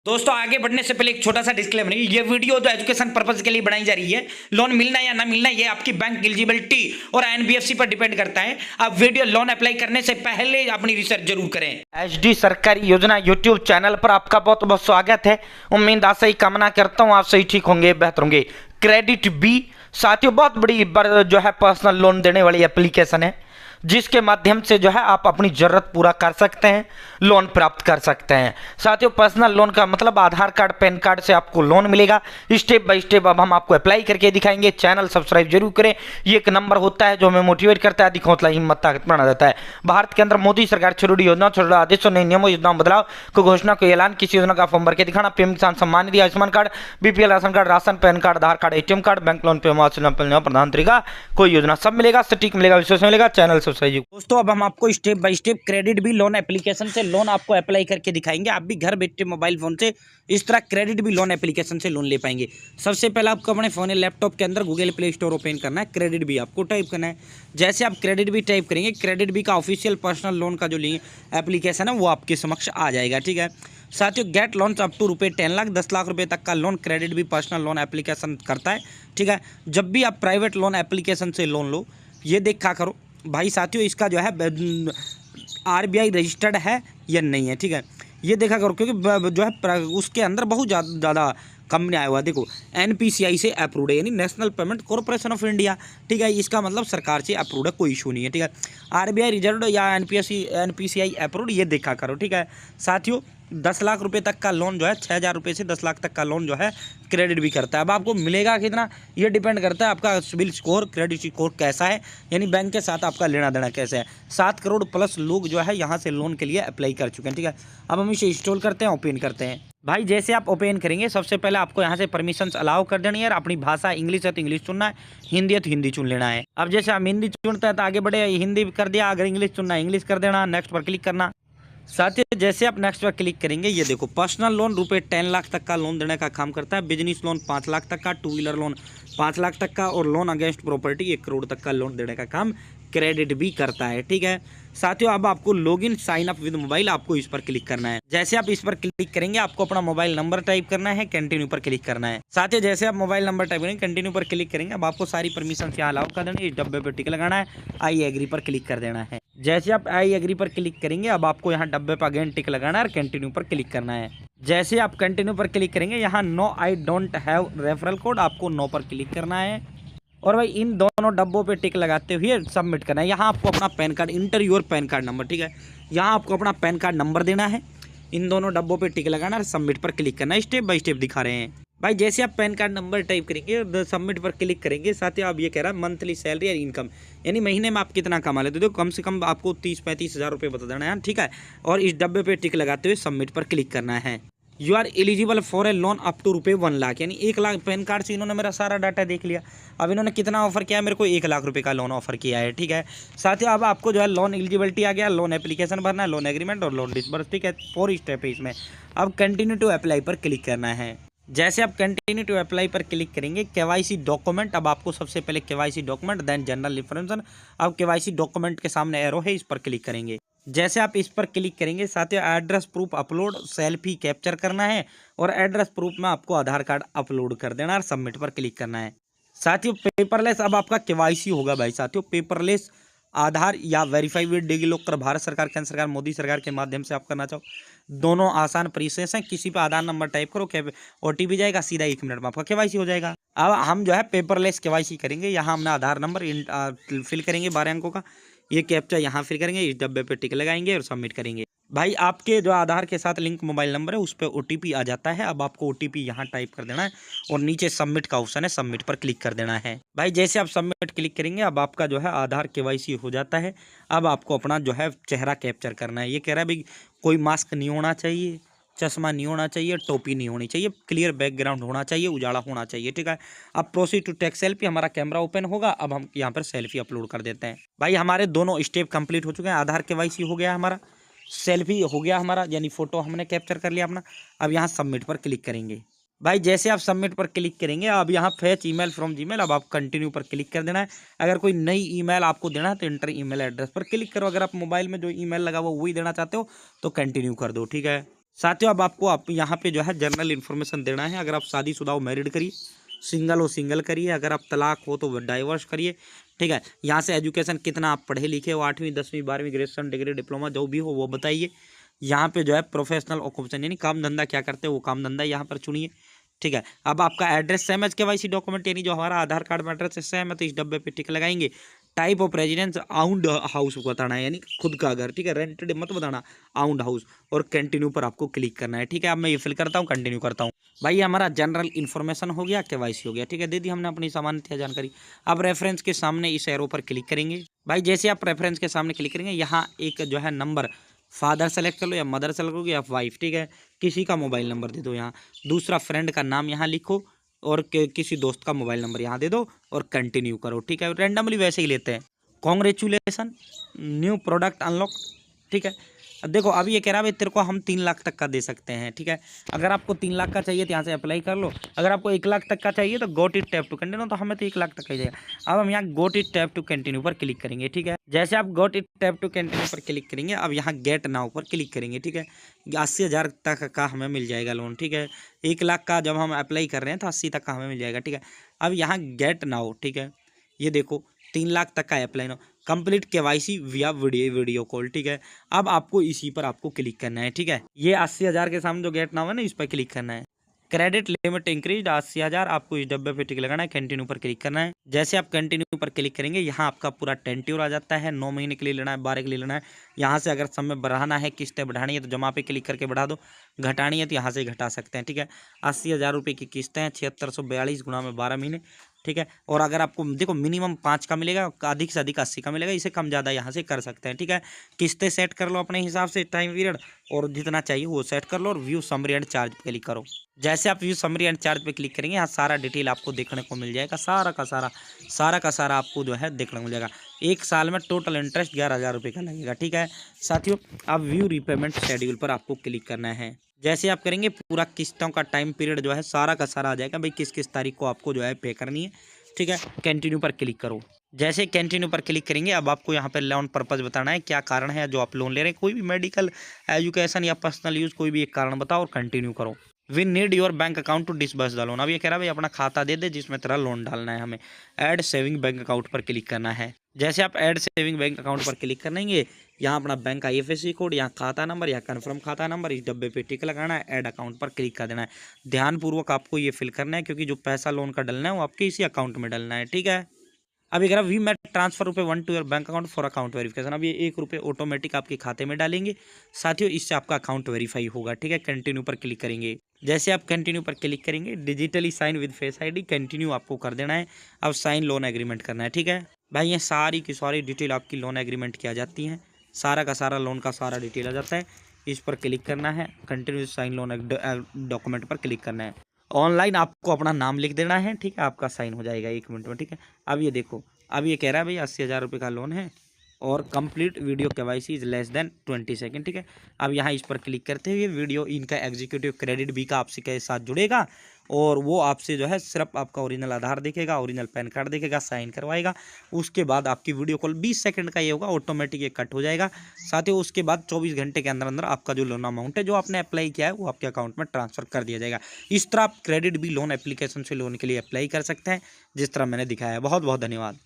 दोस्तों आगे बढ़ने से पहले एक छोटा सा डिस्क्लेमर, ये वीडियो तो एजुकेशन पर्पज के लिए बनाई जा रही है। लोन मिलना या ना मिलना ये आपकी बैंक एलिजिबिलिटी और एनबीएफसी पर डिपेंड करता है। आप वीडियो लोन अप्लाई करने से पहले अपनी रिसर्च जरूर करें। एचडी सरकारी योजना यूट्यूब चैनल पर आपका बहुत बहुत स्वागत है। उम्मीद आशा ही कामना करता हूँ आप सही ठीक होंगे, बेहतर होंगे। क्रेडिट बी साथियों बहुत बड़ी जो है पर्सनल लोन देने वाली एप्लीकेशन है, जिसके माध्यम से जो है आप अपनी जरूरत पूरा कर सकते हैं, लोन प्राप्त कर सकते हैं। साथियों पर्सनल लोन का मतलब आधार कार्ड पैन कार्ड से आपको लोन मिलेगा। स्टेप बाय स्टेप अब हम आपको अप्लाई करके दिखाएंगे। चैनल सब्सक्राइब जरूर करें। ये एक नंबर होता है जो हमें मोटिवेट करता है, अधिक हौसला हिम्मत ताकत बना देता है। भारत के अंदर मोदी सरकार छोटी योजना, छोटा आदेशों, नए नियमों, योजनाओं बदलाव को घोषणा को ऐलान, किसी योजना का फॉर्म भर के दिखाना, PM Kisan Samman Nidhi, Ayushman card, BPL ration card, ration, PAN card, Aadhaar card, ATM card, bank loan, प्रधानमंत्री का कोई योजना, सब मिलेगा, सटीक मिलेगा, विश्वास मिलेगा। Channel subscribe. दोस्तों अब हम आपको स्टेप बाय स्टेप क्रेडिट भी लोन एप्लीकेशन से लोन आपको अप्लाई करके दिखाएंगे। आप भी घर बैठे मोबाइल फोन से इस तरह क्रेडिट भी लोन एप्लीकेशन से लोन ले पाएंगे। सबसे पहले आपको अपने फोन या लैपटॉप के अंदर गूगल प्ले स्टोर ओपन करना है, क्रेडिट भी आपको टाइप करना है। जैसे आप क्रेडिट भी टाइप करेंगे, क्रेडिट भी का ऑफिशियल पर्सनल लोन का जो एप्लीकेशन है वो आपके समक्ष आ जाएगा। ठीक है साथियों, get loan up to ₹10 lakh 10 lakh रुपए तक का लोन क्रेडिट भी पर्सनल लोन एप्लीकेशन करता है। ठीक है, जब भी आप प्राइवेट लोन एप्लीकेशन से लोन लो ये देखा करो भाई साथियों इसका जो है आरबीआई रजिस्टर्ड है या नहीं है। ठीक है, ये देखा करो क्योंकि जो है उसके अंदर बहुत ज़्यादा कंपनी आया हुआ है। देखो एनपीसीआई से अप्रूव्ड है, यानी national payment corporation of India. ठीक है, इसका मतलब सरकार से अप्रूव्ड है, कोई इशू नहीं है। ठीक है, आरबीआई रिजर्व या एनपीसीआई अप्रूव्ड ये देखा करो। ठीक है साथियों, 10 लाख रुपए तक का लोन जो है 6,000 रुपये से 10 लाख तक का लोन जो है क्रेडिट भी करता है। अब आपको मिलेगा कितना ये डिपेंड करता है आपका सिबिल स्कोर, क्रेडिट स्कोर कैसा है, यानी बैंक के साथ आपका लेना देना कैसे है। 7 करोड़ प्लस लोग जो है यहाँ से लोन के लिए अप्लाई कर चुके हैं। ठीक है, अब हम इसे इंस्टॉल करते हैं, ओपन करते हैं। भाई जैसे आप ओपन करेंगे सबसे पहले आपको यहाँ से परमिशंस अलाउ कर देनी है। अपनी भाषा इंग्लिश है तो इंग्लिश चुनना है, हिंदी है तो हिंदी चुन लेना है। अब जैसे हम हिंदी चुनते हैं तो आगे बढ़े, हिंदी कर दिया, अगर इंग्लिश चुनना है इंग्लिश कर देना, नेक्स्ट पर क्लिक करना। साथियों जैसे आप नेक्स्ट पर क्लिक करेंगे ये देखो पर्सनल लोन ₹10 लाख तक का लोन देने का काम करता है। बिजनेस लोन 5 लाख तक का, टू व्हीलर लोन 5 लाख तक का और लोन अगेंस्ट प्रॉपर्टी 1 करोड़ तक का लोन देने का काम क्रेडिट भी करता है। ठीक है साथियों, अब आपको login sign up with mobile आपको इस पर क्लिक करना है। जैसे आप इस पर क्लिक करेंगे आपको अपना मोबाइल नंबर टाइप करना है, कंटिन्यू पर क्लिक करना है। साथियों जैसे आप मोबाइल नंबर टाइप करेंगे कंटिन्यू पर क्लिक करेंगे, अब आपको सारी परमिशन यहाँ अलाउ कर देना है। इस डब्बे पर टिक लगाना है, आई एग्री पर क्लिक कर देना है। जैसे आप आई एग्री पर क्लिक करेंगे अब आपको यहाँ डब्बे पर अगेन टिक लगाना है और कंटिन्यू पर क्लिक करना है। जैसे आप कंटिन्यू पर क्लिक करेंगे यहाँ no I don't have referral code आपको नो पर क्लिक करना है। और भाई इन दोनों डब्बों पे टिक लगाते हुए सबमिट करना है। यहाँ आपको अपना pan card, inter your pan card number. ठीक है, यहाँ आपको अपना पैन कार्ड नंबर देना है, इन दोनों डब्बों पे टिक लगाना और सबमिट पर क्लिक करना है। स्टेप बाय स्टेप दिखा रहे हैं। भाई जैसे आप पैन कार्ड नंबर टाइप करेंगे सबमिट पर क्लिक करेंगे, साथ ही आप ये कह रहा है मंथली सैलरी और इनकम, यानी महीने में आप कितना कमा लेते हो। कम से कम आपको 30-35 हज़ार रुपये बता देना है। ठीक है, और इस डब्बे पे टिक लगाते हुए सबमिट पर क्लिक करना है। You are eligible for a loan up to ₹1 lakh, यानी 1 लाख। पैन कार्ड से इन्होंने मेरा सारा डाटा देख लिया। अब इन्होंने कितना ऑफर किया है, मेरे को 1 लाख रुपए का लोन ऑफर किया है। ठीक है साथ ही अब आपको जो है लोन एलिजिबिलिटी आ गया, लोन एप्लीकेशन भरना है, लोन एग्रीमेंट और लोन डिसबर्स। ठीक है, 4 स्टेप है इसमें। अब कंटिन्यू टू अप्लाई पर क्लिक करना है। जैसे आप कंटिन्यू टू अप्लाई पर क्लिक करेंगे केवाईसी डॉक्यूमेंट, अब आपको सबसे पहले KYC document then general information. अब केवाईसी डॉक्यूमेंट के सामने एरो है, इस पर क्लिक करेंगे। जैसे आप इस पर क्लिक करेंगे साथियों address proof upload, selfie capture करना है और एड्रेस प्रूफ में आपको आधार कार्ड अपलोड कर देना और सबमिट पर क्लिक करना है। साथियों पेपरलेस अब आपका केवाईसी होगा। भाई साथियों पेपरलेस आधार या वेरीफाई विद डिजिलॉकर, भारत सरकार, केंद्र सरकार, मोदी सरकार के माध्यम से आप करना चाहो, दोनों आसान प्रोसेस हैं। किसी पे आधार नंबर टाइप करो, ओटीपी जाएगा, सीधा 1 मिनट में आपका केवाईसी हो जाएगा। अब हम जो है पेपरलेस केवाईसी करेंगे। यहाँ हमने आधार नंबर फिल करेंगे 12 अंकों का, ये कैप्चा यहाँ फिल करेंगे, इस डब्बे पे टिक लगाएंगे और सबमिट करेंगे। भाई आपके जो आधार के साथ लिंक मोबाइल नंबर है उस पर ओटीपी आ जाता है। अब आपको ओटीपी यहाँ टाइप कर देना है और नीचे सबमिट का ऑप्शन है, सबमिट पर क्लिक कर देना है। भाई जैसे आप सबमिट क्लिक करेंगे अब आपका जो है आधार केवाईसी हो जाता है। अब आपको अपना जो है चेहरा कैप्चर करना है। ये कह रहा है भाई कोई मास्क नहीं होना चाहिए, चश्मा नहीं होना चाहिए, टोपी नहीं होनी चाहिए, क्लियर बैकग्राउंड होना चाहिए, उजाला होना चाहिए। ठीक है, अब प्रोसीड टू टेक सेल्फी, हमारा कैमरा ओपन होगा। अब हम यहाँ पर सेल्फी अपलोड कर देते हैं। भाई हमारे दोनों स्टेप कंप्लीट हो चुके हैं। आधार केवाईसी हो गया हमारा, सेल्फी हो गया हमारा, यानी फोटो हमने कैप्चर कर लिया अपना। अब यहाँ सबमिट पर क्लिक करेंगे। भाई जैसे आप सबमिट पर क्लिक करेंगे अब यहाँ फेच ईमेल फ्रॉम जीमेल, अब आप कंटिन्यू पर क्लिक कर देना है। अगर कोई नई ईमेल आपको देना है तो इंटर ईमेल एड्रेस पर क्लिक करो। अगर आप मोबाइल में जो ईमेल लगा हुआ वही देना चाहते हो तो कंटिन्यू कर दो। ठीक है, साथियों अब आपको आप यहाँ पे जो है जनरल इन्फॉर्मेशन देना है। अगर आप शादीशुदा हो मैरिड करिए, सिंगल हो सिंगल करिए, अगर आप तलाक हो तो डाइवर्स करिए, ठीक है। यहाँ से एजुकेशन कितना आप पढ़े लिखे हो, 8वीं 10वीं 12वीं ग्रेजुएशन डिग्री डिप्लोमा जो भी हो वो बताइए। यहाँ पे जो है प्रोफेशनल ऑक्यूपेशन यानी काम धंधा क्या करते हो वो काम धंधा यहाँ पर चुनिए, ठीक है। अब आपका address same as KYC document यानी जो हमारा आधार कार्ड में एड्रेस सेम है तो इस डब्बे पे टिक लगाएंगे। Type of residence owned house बताना है यानी खुद का घर, ठीक है, रेंटेड मत बताना, आउंड हाउस। और कंटिन्यू पर आपको क्लिक करना है, ठीक है। अब मैं ये फिल करता हूँ, कंटिन्यू करता हूँ। भाई हमारा जनरल इन्फॉर्मेशन हो गया, KYC हो गया, ठीक है, दे दी हमने अपनी सामान्य जानकारी। अब रेफरेंस के सामने इस एरो पर क्लिक करेंगे। भाई जैसे आप रेफरेंस के सामने क्लिक करेंगे यहाँ एक जो है नंबर फादर सेलेक्ट कर लो या मदर सेलेक्ट करो या वाइफ, ठीक है, किसी का मोबाइल नंबर दे दो। यहाँ दूसरा फ्रेंड का नाम यहाँ लिखो और किसी दोस्त का मोबाइल नंबर यहाँ दे दो और कंटिन्यू करो, ठीक है। रैंडमली वैसे ही लेते हैं। कॉन्ग्रेचुलेसन, न्यू प्रोडक्ट अनलॉक, ठीक है। अब देखो अभी ये कह रहा है भाई तेरे को हम 3 लाख तक का दे सकते हैं, ठीक है। अगर आपको 3 लाख का चाहिए तो यहाँ से अप्लाई कर लो। अगर आपको 1 लाख तक का चाहिए तो got it tap to continue, तो हमें तो 1 लाख तक का ही जाएगा। अब हम यहाँ got it tap to continue पर क्लिक करेंगे, ठीक है। जैसे आप got it tap to continue पर क्लिक करेंगे अब यहाँ गेट नाउ पर क्लिक करेंगे, ठीक है। 80,000 तक का हमें मिल जाएगा लोन, ठीक है। 1 लाख का जब हम अप्लाई कर रहे हैं तो 80 तक का हमें मिल जाएगा, ठीक है। अब यहाँ गेट नाउ, ठीक है, ये देखो 3 लाख तक का अप्लाई नो, कंप्लीट KYC विया वीडियो कॉल, ठीक है। अब आपको इसी पर आपको क्लिक करना है, ठीक है। ये 80,000 के सामने जो गेट नाउ है ना इस पर क्लिक करना है। क्रेडिट लिमिट इंक्रीज 80,000, आपको इस डब्बे पे टिक लगाना है, कंटिन्यू पर क्लिक करना है। जैसे आप कंटिन्यू पर क्लिक करेंगे यहाँ आपका पूरा टेंट्योर आ जाता है। 9 महीने के लिए लेना है, 12 के लिए लेना है। यहाँ से अगर समय बढ़ाना है, किस्तें बढ़ानी है तो जमा पे क्लिक करके बढ़ा दो, घटानी है तो यहाँ से घटा सकते हैं, ठीक है। 80,000 रुपये की किस्तें हैं, 7642 गुणा में 12 महीने, ठीक है। और अगर आपको देखो मिनिमम 5 का मिलेगा, अधिक से अधिक 80 का मिलेगा, इसे कम ज़्यादा यहाँ से कर सकते हैं, ठीक है। किस्तें सेट कर लो अपने हिसाब से, टाइम पीरियड और जितना चाहिए वो सेट कर लो और व्यू समरी एंड चार्ज पे क्लिक करो। जैसे आप व्यू समरी एंड चार्ज पे क्लिक करेंगे यहाँ सारा डिटेल आपको देखने को मिल जाएगा, सारा का सारा आपको जो है देखने को मिल जाएगा। 1 साल में टोटल इंटरेस्ट 11,000 रुपये का लगेगा, ठीक है। साथियों अब व्यू रीपेमेंट शेड्यूल पर आपको क्लिक करना है। जैसे आप करेंगे पूरा किस्तों का टाइम पीरियड जो है सारा का सारा आ जाएगा, भाई किस किस तारीख को आपको जो है पे करनी है, ठीक है। कंटिन्यू पर क्लिक करो। जैसे कंटिन्यू पर क्लिक करेंगे अब आपको यहाँ पर लोन पर्पज बताना है, क्या कारण है जो आप लोन ले रहे हैं, कोई भी मेडिकल, एजुकेशन या पर्सनल यूज़, कोई भी एक कारण बताओ और कंटिन्यू करो। We need your bank account to disburse the loan, अब ये कह रहा है भाई अपना खाता दे दे जिसमें तेरा लोन डालना है हमें। ऐड सेविंग बैंक अकाउंट पर क्लिक करना है। जैसे आप ऐड सेविंग बैंक अकाउंट पर क्लिक करेंगे यहाँ अपना बैंक का IFSC कोड, यहाँ खाता नंबर या कन्फर्म खाता नंबर, इस डब्बे पे टिक लगाना है, ऐड अकाउंट पर क्लिक कर देना है। ध्यानपूर्वक आपको ये फिल करना है क्योंकि जो पैसा लोन का डलना है वो आपके इसी अकाउंट में डलना है, ठीक है। अभी अगर we might transfer ₹1 to your bank account for account verification, अब ये ₹1 ऑटोमेटिक आपके खाते में डालेंगे। साथियों इससे आपका अकाउंट वेरीफाई होगा, ठीक है। कंटिन्यू पर क्लिक करेंगे। जैसे आप कंटिन्यू पर क्लिक करेंगे digitally sign with face ID, continue आपको कर देना है। अब साइन लोन एग्रीमेंट करना है, ठीक है। भाई ये सारी की सारी डिटेल आपकी लोन एग्रीमेंट की आ जाती हैं, सारा का सारा लोन का सारा डिटेल आ जाता है। इस पर क्लिक करना है, कंटिन्यू साइन लोन डॉक्यूमेंट पर क्लिक करना है। ऑनलाइन आपको अपना नाम लिख देना है, ठीक है, आपका साइन हो जाएगा 1 मिनट में, ठीक है। अब ये देखो अब ये कह रहा है भाई 80,000 रुपये का लोन है और complete video KYC is less than 20 second, ठीक है। अब यहाँ इस पर क्लिक करते हुए वीडियो इनका एग्जीक्यूटिव क्रेडिट भी का आपसे के साथ जुड़ेगा और वो आपसे जो है सिर्फ आपका ओरिजिनल आधार देखेगा, ओरिजिनल पैन कार्ड देखेगा, साइन करवाएगा। उसके बाद आपकी वीडियो कॉल 20 सेकंड का ये होगा, ऑटोमेटिक ये कट हो जाएगा। साथ ही उसके बाद 24 घंटे के अंदर अंदर आपका जो लोन अमाउंट है जो आपने अप्लाई किया है वो आपके अकाउंट में ट्रांसफर कर दिया जाएगा। इस तरह आप क्रेडिट भी लोन एप्लीकेशन से लोन के लिए अप्लाई कर सकते हैं जिस तरह मैंने दिखाया है। बहुत बहुत धन्यवाद।